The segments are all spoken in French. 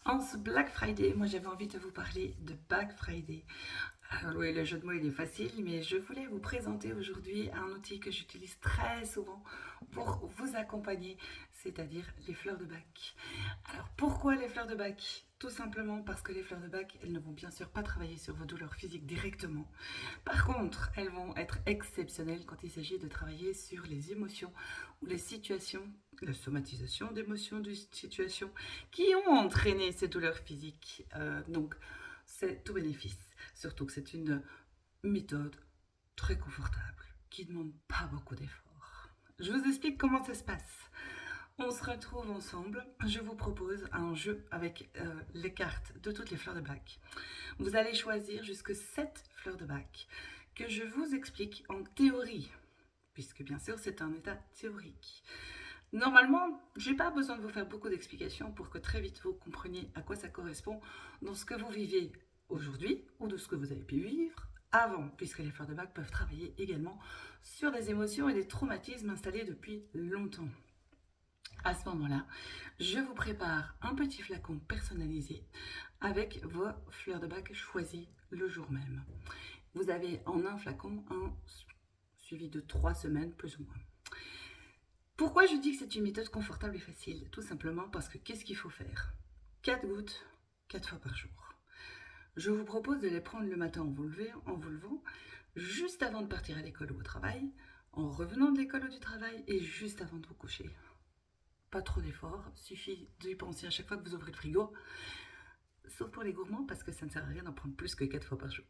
En ce Black Friday, moi j'avais envie de vous parler de Black Friday. Alors oui, le jeu de mots il est facile, mais je voulais vous présenter aujourd'hui un outil que j'utilise très souvent pour vous accompagner, c'est-à-dire les fleurs de bac. Alors pourquoi les fleurs de bac? Tout simplement parce que les fleurs de bac, elles ne vont bien sûr pas travailler sur vos douleurs physiques directement. Par contre, elles vont être exceptionnelles quand il s'agit de travailler sur les émotions ou les situations, la somatisation d'émotions, de situations qui ont entraîné ces douleurs physiques. Donc, c'est tout bénéfice. Surtout que c'est une méthode très confortable qui ne demande pas beaucoup d'efforts. Je vous explique comment ça se passe. On se retrouve ensemble. Je vous propose un jeu avec les cartes de toutes les fleurs de bac. Vous allez choisir jusque 7 fleurs de bac que je vous explique en théorie, puisque bien sûr c'est un état théorique. Normalement, je n'ai pas besoin de vous faire beaucoup d'explications pour que très vite vous compreniez à quoi ça correspond dans ce que vous vivez aujourd'hui ou de ce que vous avez pu vivre avant, puisque les fleurs de bac peuvent travailler également sur des émotions et des traumatismes installés depuis longtemps. À ce moment-là, je vous prépare un petit flacon personnalisé avec vos fleurs de bac choisies le jour même. Vous avez en un flacon un suivi de 3 semaines plus ou moins. Pourquoi je dis que c'est une méthode confortable et facile? Tout simplement parce que qu'est-ce qu'il faut faire? 4 gouttes, 4 fois par jour. Je vous propose de les prendre le matin en vous levant, juste avant de partir à l'école ou au travail, en revenant de l'école ou du travail et juste avant de vous coucher. Pas trop d'efforts, suffit d'y penser à chaque fois que vous ouvrez le frigo, sauf pour les gourmands parce que ça ne sert à rien d'en prendre plus que 4 fois par jour.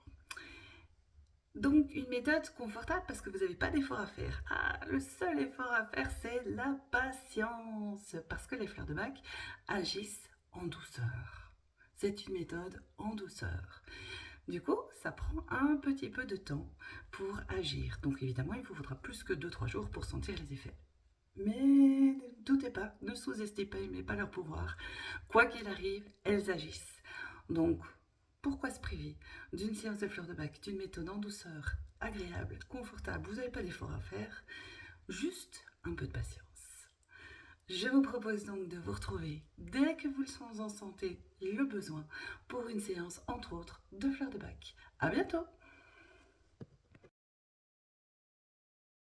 Donc une méthode confortable parce que vous n'avez pas d'effort à faire. Ah, le seul effort à faire, c'est la patience. Parce que les fleurs de bac agissent en douceur. C'est une méthode en douceur. Du coup, ça prend un petit peu de temps pour agir. Donc évidemment, il vous faudra plus que 2-3 jours pour sentir les effets. Mais ne doutez pas, ne sous-estimez pas leur pouvoir. Quoi qu'il arrive, elles agissent. Donc, pourquoi se priver d'une séance de fleurs de bac, d'une méthode en douceur, agréable, confortable, vous n'avez pas d'effort à faire, juste un peu de patience. Je vous propose donc de vous retrouver dès que vous en sentez le besoin pour une séance entre autres de fleurs de bac. À bientôt!